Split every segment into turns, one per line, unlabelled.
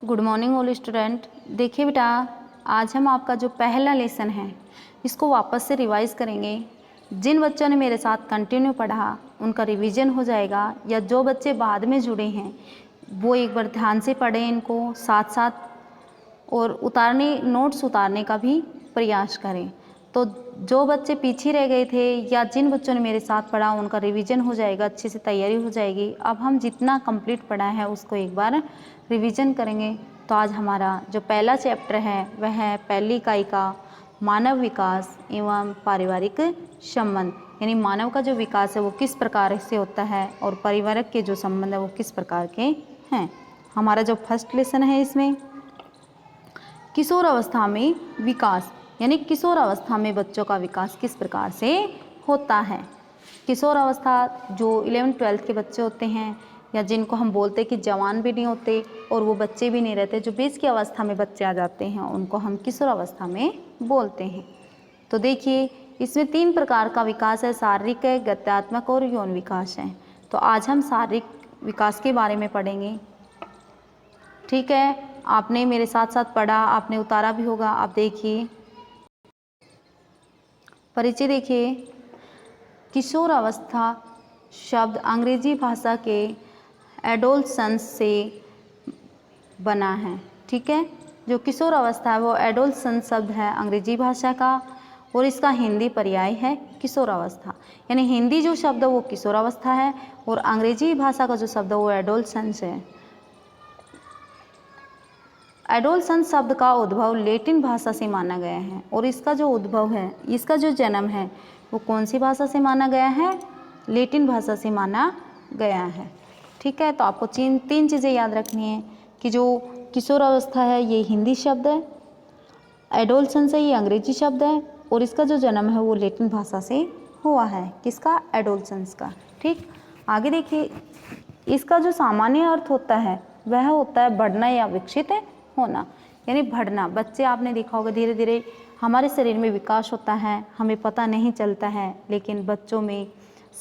Good morning all student. देखिए बेटा, आज हम आपका जो पहला लेसन है इसको वापस से रिवाइज करेंगे। जिन बच्चों ने मेरे साथ कंटिन्यू पढ़ा उनका रिवीजन हो जाएगा, या जो बच्चे बाद में जुड़े हैं वो एक बार ध्यान से पढ़ें इनको साथ साथ, और नोट्स उतारने का भी प्रयास करें। तो जो बच्चे पीछे रह गए थे या जिन बच्चों ने मेरे साथ पढ़ा उनका रिवीजन हो जाएगा, अच्छे से तैयारी हो जाएगी। अब हम जितना कंप्लीट पढ़ा है उसको एक बार रिवीजन करेंगे। तो आज हमारा जो पहला चैप्टर है वह है पहली इकाई का मानव विकास एवं पारिवारिक संबंध, यानी मानव का जो विकास है वो किस प्रकार से होता है और पारिवारिक के जो संबंध है वो किस प्रकार के हैं। हमारा जो फर्स्ट लेसन है इसमें किशोर अवस्था में विकास, यानी किशोर अवस्था में बच्चों का विकास किस प्रकार से होता है। किशोर अवस्था जो 11th-12th के बच्चे होते हैं, या जिनको हम बोलते हैं कि जवान भी नहीं होते और वो बच्चे भी नहीं रहते, जो बीच की अवस्था में बच्चे आ जाते हैं उनको हम किशोर अवस्था में बोलते हैं। तो देखिए, इसमें 3 प्रकार का विकास है, शारीरिक है, गत्यात्मक और यौन विकास है। तो आज हम शारीरिक विकास के बारे में पढ़ेंगे। ठीक है, आपने मेरे साथ साथ पढ़ा, आपने उतारा भी होगा। आप देखिए परिचय, देखिए किशोर अवस्था शब्द अंग्रेजी भाषा के एडोलसेंस से बना है। ठीक है, जो किशोर अवस्था है वो एडोलसेंस शब्द है अंग्रेजी भाषा का, और इसका हिंदी पर्याय है किशोर अवस्था। यानी हिंदी जो शब्द है वो किशोर अवस्था है और अंग्रेजी भाषा का जो शब्द है वो एडोलसेंस है। एडोलसेंस शब्द का उद्भव लैटिन भाषा से माना गया है, और इसका जो उद्भव है, इसका जो जन्म है वो कौन सी भाषा से माना गया है? लैटिन भाषा से माना गया है। ठीक है, तो आपको तीन चीज़ें याद रखनी है कि जो किशोर अवस्था है ये हिंदी शब्द है, एडोलसेंस है ये अंग्रेजी शब्द है, और इसका जो जन्म है वो लैटिन भाषा से हुआ है। किसका? एडोलसेंस का। ठीक, आगे देखिए, इसका जो सामान्य अर्थ होता है वह होता है बढ़ना या विकसित होना, यानी बढ़ना। बच्चे आपने देखा होगा धीरे धीरे हमारे शरीर में विकास होता है, हमें पता नहीं चलता है, लेकिन बच्चों में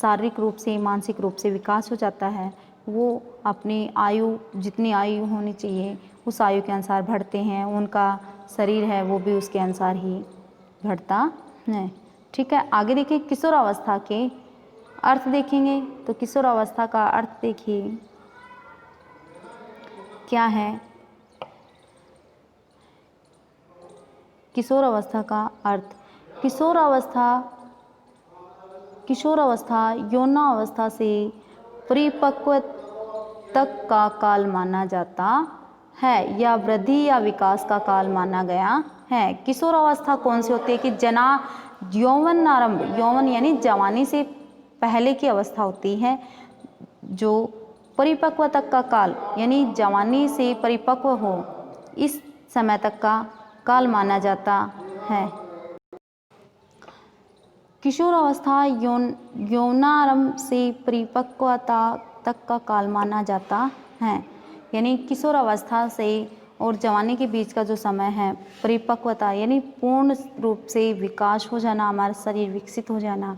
शारीरिक रूप से मानसिक रूप से विकास हो जाता है। वो अपनी आयु, जितनी आयु होनी चाहिए उस आयु के अनुसार बढ़ते हैं, उनका शरीर है वो भी उसके अनुसार ही बढ़ता है। ठीक है, आगे देखिए किशोर अवस्था के अर्थ देखेंगे। तो किशोर अवस्था का अर्थ देखिए क्या है। किशोर अवस्था का अर्थ, किशोर अवस्था यौना अवस्था से परिपक्व तक का काल माना जाता है, या वृद्धि या विकास का काल माना गया है। किशोर अवस्था कौन सी होती है कि यौवन आरंभ, यौवन यानी जवानी से पहले की अवस्था होती है, जो परिपक्व तक का काल यानी जवानी से परिपक्व हो इस समय तक का काल माना जाता है। किशोर अवस्था यौनारंभ से परिपक्वता तक का काल माना जाता है, यानी किशोर अवस्था से और जवानी के बीच का जो समय है परिपक्वता यानी पूर्ण रूप से विकास हो जाना, हमारा शरीर विकसित हो जाना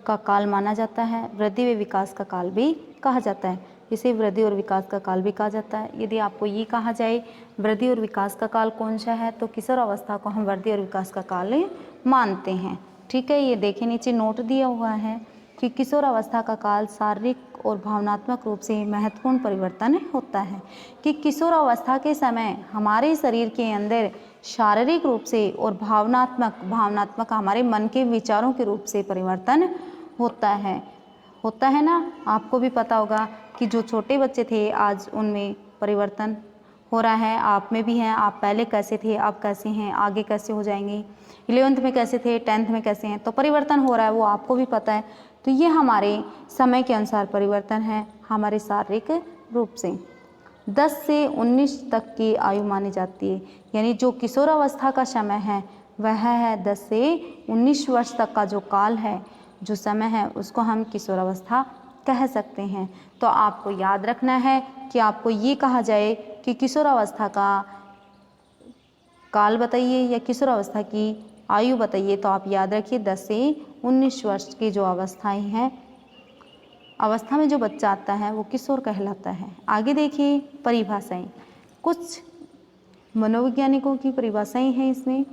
का काल माना जाता है। वृद्धि व विकास का काल भी कहा जाता है, इसे वृद्धि और विकास का काल भी कहा जाता है। यदि आपको ये कहा जाए वृद्धि और विकास का काल कौन सा है, तो किशोर अवस्था को हम वृद्धि और विकास का काल मानते हैं। ठीक है, ये देखें नीचे नोट दिया हुआ है कि किशोर अवस्था का काल शारीरिक और भावनात्मक रूप से महत्वपूर्ण परिवर्तन होता है, कि किशोर अवस्था के समय हमारे शरीर के अंदर शारीरिक रूप से और भावनात्मक हमारे मन के विचारों के रूप से परिवर्तन होता है ना। आपको भी पता होगा कि जो छोटे बच्चे थे आज उनमें परिवर्तन हो रहा है, आप में भी हैं। आप पहले कैसे थे, आप कैसे हैं, आगे कैसे हो जाएंगे, 11th में कैसे थे, 10th में कैसे हैं, तो परिवर्तन हो रहा है, वो आपको भी पता है। तो ये हमारे समय के अनुसार परिवर्तन है हमारे शारीरिक रूप से। 10 से 19 तक की आयु मानी जाती है, यानी जो किशोर अवस्था का समय है वह है 10 से 19 वर्ष तक का जो काल है, जो समय है, उसको हम किशोर अवस्था कह सकते हैं। तो आपको याद रखना है कि आपको ये कहा जाए कि किशोर अवस्था का काल बताइए या किशोर अवस्था की आयु बताइए, तो आप याद रखिए 10 से 19 वर्ष की जो अवस्थाएं हैं, अवस्था में जो बच्चा आता है वो किशोर कहलाता है। आगे देखिए परिभाषाएं, कुछ मनोवैज्ञानिकों की परिभाषाएं हैं इसमें।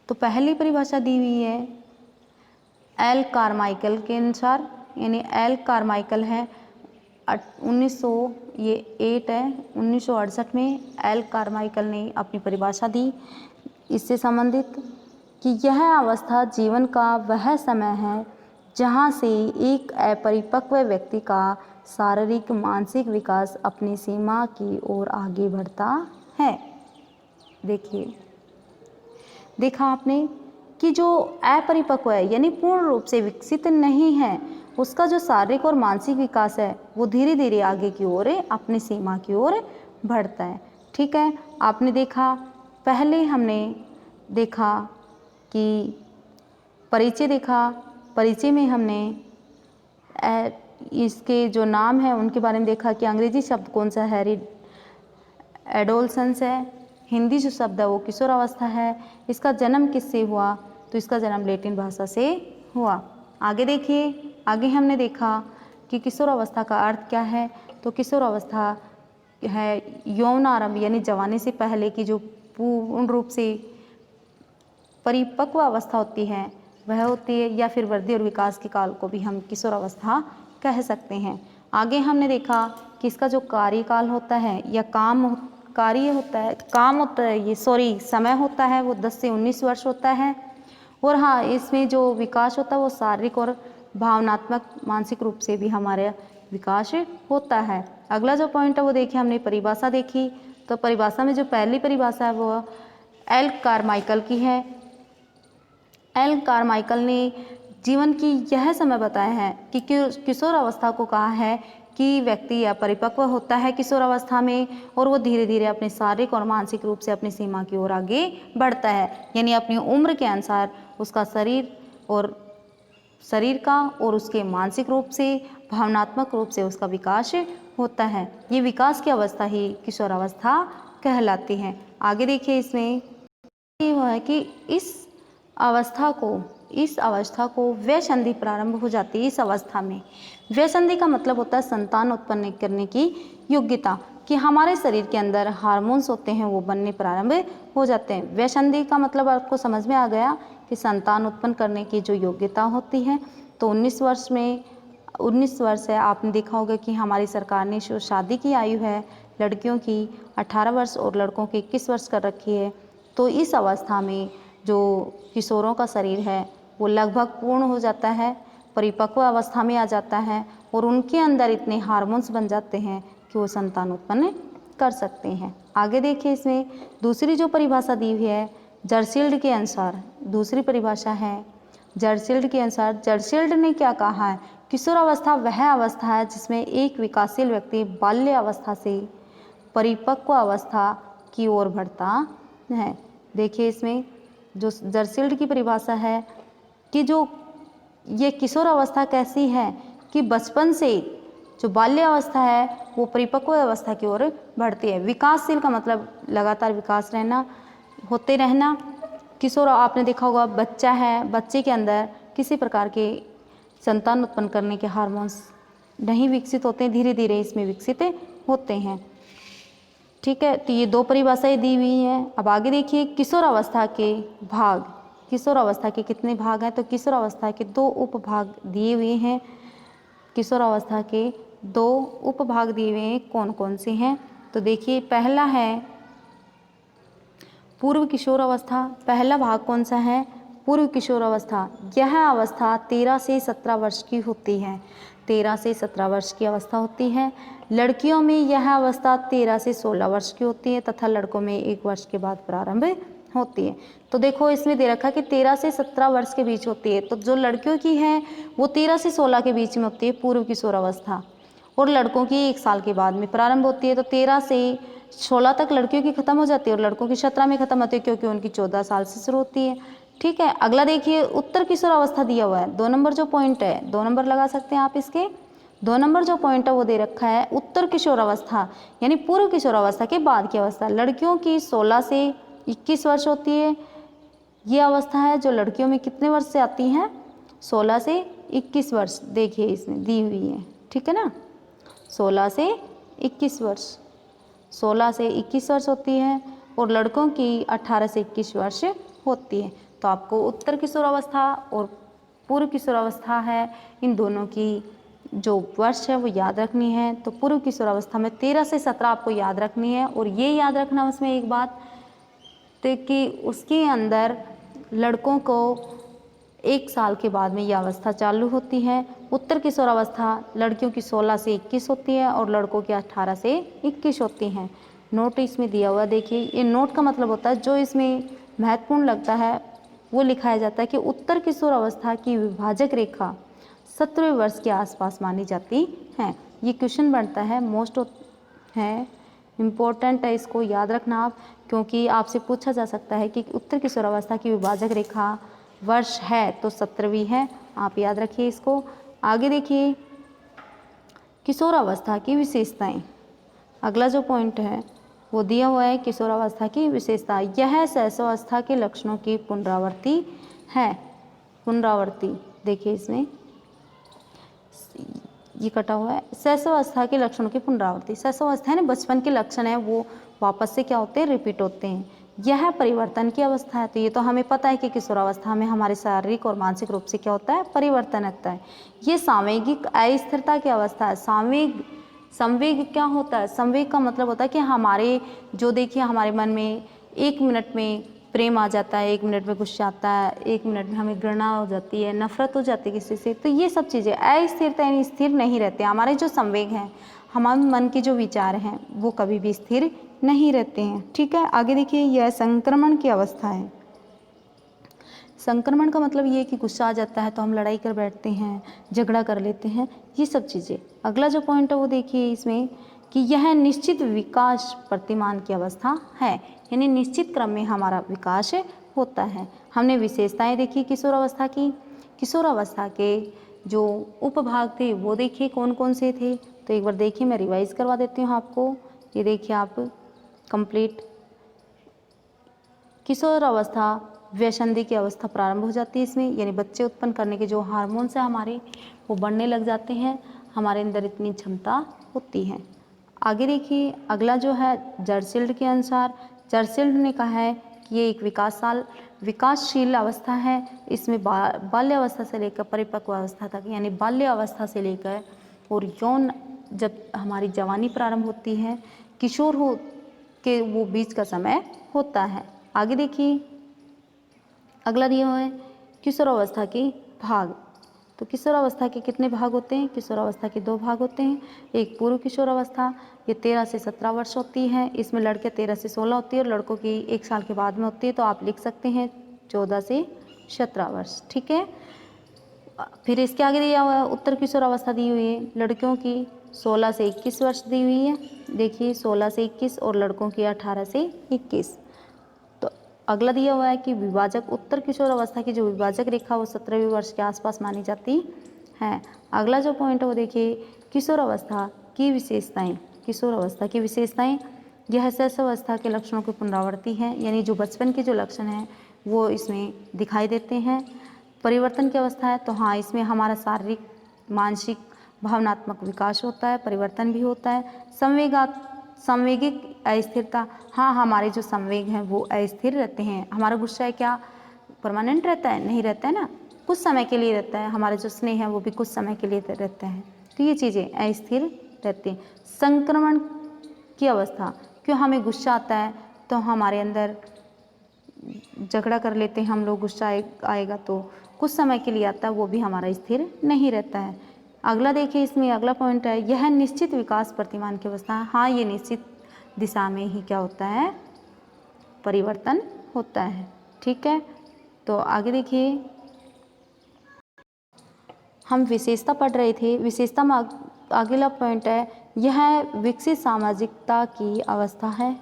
तो पहली परिभाषा दी हुई है एल कारमाइकल के अनुसार, यानी एल कारमाइकल है 1968 में एल कारमाइकल ने अपनी परिभाषा दी इससे संबंधित कि यह अवस्था जीवन का वह समय है जहाँ से एक अपरिपक्व व्यक्ति का शारीरिक मानसिक विकास अपनी सीमा की ओर आगे बढ़ता है। देखिए, देखा आपने कि जो अपरिपक्व है यानी पूर्ण रूप से विकसित नहीं है, उसका जो शारीरिक और मानसिक विकास है वो धीरे धीरे आगे की ओर अपनी सीमा की ओर बढ़ता है। ठीक है, आपने देखा, पहले हमने देखा कि परिचय देखा, परिचय में हमने इसके जो नाम है उनके बारे में देखा कि अंग्रेजी शब्द कौन सा है, एडोलसेंस है, हिंदी जो शब्द है वो किशोरावस्था है। इसका जन्म किससे हुआ, तो इसका जन्म लैटिन भाषा से हुआ। आगे देखिए, आगे हमने देखा कि किशोरावस्था का अर्थ क्या है। तो किशोरावस्था है यौन आरंभ यानी जवानी से पहले की जो पूर्ण रूप से परिपक्व अवस्था होती है वह होती है, या फिर वृद्धि और विकास के काल को भी हम किशोरावस्था कह सकते हैं। आगे हमने देखा कि इसका जो कार्यकाल होता है या काम होता है ये समय होता है वो 10 से 19 वर्ष होता है। और हाँ, इसमें जो विकास होता है वो शारीरिक और भावनात्मक मानसिक रूप से भी हमारे विकास होता है। अगला जो पॉइंट है वो देखिए, हमने परिभाषा देखी। तो परिभाषा में जो पहली परिभाषा है वो एल कारमाइकल की है। एल कारमाइकल ने जीवन की यह समय बताया है कि किशोर अवस्था को कहा है कि व्यक्ति या परिपक्व होता है किशोर अवस्था में, और वो धीरे धीरे अपने शारीरिक और मानसिक रूप से अपनी सीमा की ओर आगे बढ़ता है, यानी अपनी उम्र के अनुसार उसका शरीर का और उसके मानसिक रूप से भावनात्मक रूप से उसका विकास होता है। ये विकास की अवस्था ही किशोर अवस्था कहलाती है। आगे देखिए, इसमें ये हुआ है कि इस अवस्था को वयसंधि प्रारंभ हो जाती है। इस अवस्था में वयसंधि का मतलब होता है संतान उत्पन्न करने की योग्यता, कि हमारे शरीर के अंदर हार्मोन्स होते हैं वो बनने प्रारंभ हो जाते हैं। वयसंधि का मतलब आपको समझ में आ गया कि संतान उत्पन्न करने की जो योग्यता होती है। तो 19 वर्ष है। आपने देखा होगा कि हमारी सरकार ने जो शादी की आयु है लड़कियों की 18 वर्ष और लड़कों की 21 वर्ष कर रखी है। तो इस अवस्था में जो किशोरों का शरीर है वो लगभग पूर्ण हो जाता है, परिपक्व अवस्था में आ जाता है, और उनके अंदर इतने हार्मोन्स बन जाते हैं कि वो संतान उत्पन्न कर सकते हैं। आगे देखिए, इसमें दूसरी जो परिभाषा दी हुई है जर्सील्ड के अनुसार, दूसरी परिभाषा है जर्सील्ड के अनुसार। जर्सील्ड ने क्या कहा है, किशोर अवस्था वह अवस्था है जिसमें एक विकासशील व्यक्ति बाल्य अवस्था से परिपक्व अवस्था की ओर बढ़ता है। देखिए, इसमें जो जर्सील्ड की परिभाषा है कि जो ये किशोर अवस्था कैसी है कि बचपन से जो बाल्य अवस्था है वो परिपक्व अवस्था की ओर बढ़ती है। विकासशील का मतलब लगातार विकास होते रहना। किशोर, आपने देखा होगा बच्चा है, बच्चे के अंदर किसी प्रकार के संतान उत्पन्न करने के हार्मोन्स नहीं विकसित होते, धीरे धीरे इसमें विकसित होते हैं। ठीक है, तो ये दो परिभाषाएं दी हुई हैं। अब आगे देखिए, किशोर अवस्था के भाग। किशोर अवस्था के कितने भाग हैं, तो किशोर अवस्था के 2 उपभाग दिए हुए हैं। किशोर अवस्था के 2 उपभाग दिए हुए हैं, कौन कौन से हैं, तो देखिए, पहला है पूर्व किशोर अवस्था। पहला भाग कौन सा है, पूर्व किशोर अवस्था। यह अवस्था 13 से 17 वर्ष की होती है। 13 से 17 वर्ष की अवस्था होती है। लड़कियों में यह अवस्था 13 से 16 वर्ष की होती है तथा लड़कों में 1 वर्ष के बाद प्रारंभ होती है। तो देखो, इसमें दे रखा है कि 13 से 17 वर्ष के बीच होती है। तो जो लड़कियों की है वो 13 से 16 के बीच में होती है पूर्व किशोर अवस्था, और लड़कों की 1 साल के बाद में प्रारंभ होती है। तो 13 से 16 तक लड़कियों की खत्म हो जाती है और लड़कों की 17 में खत्म होती है, क्योंकि उनकी 14 साल से शुरू होती है। ठीक है, अगला देखिए, उत्तर किशोर अवस्था दिया हुआ है। 2 नंबर जो पॉइंट है, 2 नंबर लगा सकते हैं आप इसके। 2 नंबर जो पॉइंट है वो दे रखा है उत्तर किशोर अवस्था, यानी पूर्व किशोर अवस्था के बाद की अवस्था। लड़कियों की 16 से 21 वर्ष होती है। ये अवस्था है जो लड़कियों में कितने वर्ष से आती हैं, 16 से 21 वर्ष। देखिए, इसमें दी हुई है, ठीक है ना, 16 से 21 वर्ष। 16 से 21 वर्ष होती है और लड़कों की 18 से 21 वर्ष होती है। तो आपको उत्तर किशोरावस्था और पूर्व किशोरावस्था है, इन दोनों की जो वर्ष है वो याद रखनी है। तो पूर्व किशोरावस्था में 13 से 17 आपको याद रखनी है। और ये याद रखना उसमें एक बात तो कि उसके अंदर लड़कों को 1 साल के बाद में यह अवस्था चालू होती है। उत्तर किशोरावस्था लड़कियों की 16 से 21 होती है और लड़कों की 18 से 21 होती हैं। नोट इसमें दिया हुआ देखिए, ये नोट का मतलब होता है जो इसमें महत्वपूर्ण लगता है वो लिखाया जाता है कि उत्तर किशोरावस्था की विभाजक रेखा 17वें वर्ष के आसपास मानी जाती है। ये क्वेश्चन बनता है, मोस्ट है इम्पोर्टेंट है, इसको याद रखना आप, क्योंकि आपसे पूछा जा सकता है कि उत्तर किशोरावस्था की विभाजक रेखा वर्ष है तो 17वीं है, आप याद रखिए इसको। आगे देखिए किशोरावस्था की विशेषताएं, अगला जो पॉइंट है वो दिया हुआ है किशोरावस्था की विशेषता। यह शैशवावस्था के लक्षणों की पुनरावृत्ति है। पुनरावृत्ति देखिए इसमें ये कटा हुआ है, शैशवावस्था के लक्षणों की पुनरावृत्ति। शैशवावस्था है ना, बचपन के लक्षण है वो वापस से क्या होते हैं, रिपीट होते हैं। यह परिवर्तन की अवस्था है, तो ये तो हमें पता है कि किशोरावस्था में हमारे शारीरिक और मानसिक रूप से क्या होता है, परिवर्तन होता है। ये सामयिक अस्थिरता की अवस्था है। संवेग क्या होता है, संवेग का मतलब होता है कि हमारे जो देखिए हमारे मन में 1 मिनट में प्रेम आ जाता है, 1 मिनट में गुस्सा आता है, 1 मिनट में हमें घृणा हो जाती है, नफरत हो जाती है किसी से। तो ये सब चीज़ें अस्थिरता यानी स्थिर नहीं रहते। हमारे जो संवेग हैं, हमारे मन के जो विचार हैं वो कभी भी स्थिर नहीं रहते हैं। ठीक है, आगे देखिए यह संक्रमण की अवस्था है। संक्रमण का मतलब ये है कि गुस्सा आ जाता है तो हम लड़ाई कर बैठते हैं, झगड़ा कर लेते हैं, ये सब चीज़ें। अगला जो पॉइंट है वो देखिए इसमें कि यह निश्चित विकास प्रतिमान की अवस्था है, यानी निश्चित क्रम में हमारा विकास होता है। हमने विशेषताएं देखी किशोरावस्था की। किशोरावस्था के जो उपभाग थे वो देखिए कौन कौन से थे, तो एक बार देखिए मैं रिवाइज करवा देती हूँ आपको। ये देखिए आप कंप्लीट। किशोरावस्था व्यसंधि की अवस्था प्रारंभ हो जाती है इसमें, यानी बच्चे उत्पन्न करने के जो हार्मोन्स हैं हमारे वो बढ़ने लग जाते हैं, हमारे अंदर इतनी क्षमता होती है। आगे देखिए अगला जो है जर्सिल्ड के अनुसार, जर्सिल्ड ने कहा है कि ये एक विकासशील अवस्था है। इसमें बाल्य अवस्था से लेकर परिपक्व अवस्था तक, यानी बाल्य अवस्था से लेकर और यौन जब हमारी जवानी प्रारंभ होती है, किशोर हो के वो बीच का समय होता है। आगे देखिए अगला दिया हुआ है किशोरावस्था के भाग। तो किशोरावस्था के कितने भाग होते हैं, किशोरावस्था के 2 भाग होते हैं। एक पूर्व किशोरावस्था, ये 13 से 17 वर्ष होती है, इसमें लड़के 13 से 16 होती है और लड़कों की 1 साल के बाद में होती है, तो आप लिख सकते हैं 14 से 17 वर्ष। ठीक है, फिर इसके आगे दिया हुआ है उत्तर किशोरावस्था दी हुई है, लड़कियों की 16 से 21 वर्ष दी हुई है। देखिए 16 से 21 और लड़कों की 18 से 21। तो अगला दिया हुआ है कि विभाजक उत्तर किशोरावस्था की जो विभाजक रेखा वो 17वें वर्ष के आसपास मानी जाती है। अगला जो पॉइंट है वो देखिए किशोरावस्था की विशेषताएं। किशोरावस्था की विशेषताएं, यह शैशवावस्था के लक्षणों की पुनरावृत्ति है, यानी जो बचपन के जो लक्षण हैं वो इसमें दिखाई देते हैं। परिवर्तन की अवस्था है, तो हाँ इसमें हमारा शारीरिक मानसिक भावनात्मक विकास होता है, परिवर्तन भी होता है। संवेगिक अस्थिरता, हाँ हमारे जो संवेग हैं वो अस्थिर रहते हैं। हमारा गुस्सा है क्या परमानेंट रहता है, नहीं रहता है ना, कुछ समय के लिए रहता है। हमारे जो स्नेह है वो भी कुछ समय के लिए रहते हैं, तो ये चीज़ें अस्थिर रहती हैं। संक्रमण की अवस्था, क्यों हमें गुस्सा आता है तो हमारे अंदर झगड़ा कर लेते हैं हम लोग, गुस्सा आएगा तो कुछ समय के लिए आता है, वो भी हमारा स्थिर नहीं रहता है। अगला देखिए इसमें अगला पॉइंट है यह निश्चित विकास प्रतिमान की अवस्था है। हाँ ये निश्चित दिशा में ही क्या होता है, परिवर्तन होता है। ठीक है, तो आगे देखिए हम विशेषता पढ़ रहे थे, विशेषता में अगला पॉइंट है यह विकसित सामाजिकता की अवस्था है।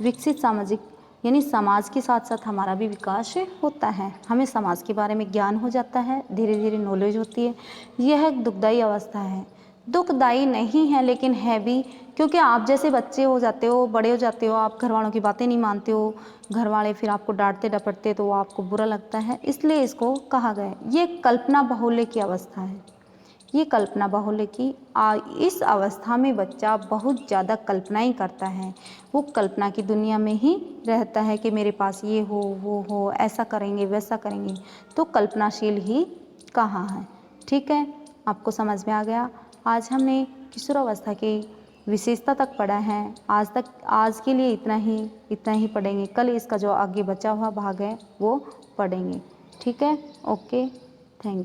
विकसित सामाजिक यानी समाज के साथ साथ हमारा भी विकास होता है, हमें समाज के बारे में ज्ञान हो जाता है, धीरे धीरे नॉलेज होती है। यह एक दुखदायी अवस्था है, दुखदायी नहीं है लेकिन है भी, क्योंकि आप जैसे बच्चे हो जाते हो, बड़े हो जाते हो, आप घर वालों की बातें नहीं मानते हो, घर वाले फिर आपको डांटते डपटते तो वो आपको बुरा लगता है, इसलिए इसको कहा गया है। ये कल्पना बाहुल्य की अवस्था है, ये कल्पना बहुल है कि इस अवस्था में बच्चा बहुत ज़्यादा कल्पनाएं करता है। वो कल्पना की दुनिया में ही रहता है कि मेरे पास ये हो, वो हो, ऐसा करेंगे, वैसा करेंगे। तो कल्पनाशील ही कहाँ है। ठीक है, आपको समझ में आ गया। आज हमने किशोरावस्था की विशेषता तक पढ़ा है। आज के लिए इतना ही पढ़ेंगे। कल इसका जो आगे बचा हुआ भाग है वो पढ़ेंगे। ठीक है, ओके, थैंक यू।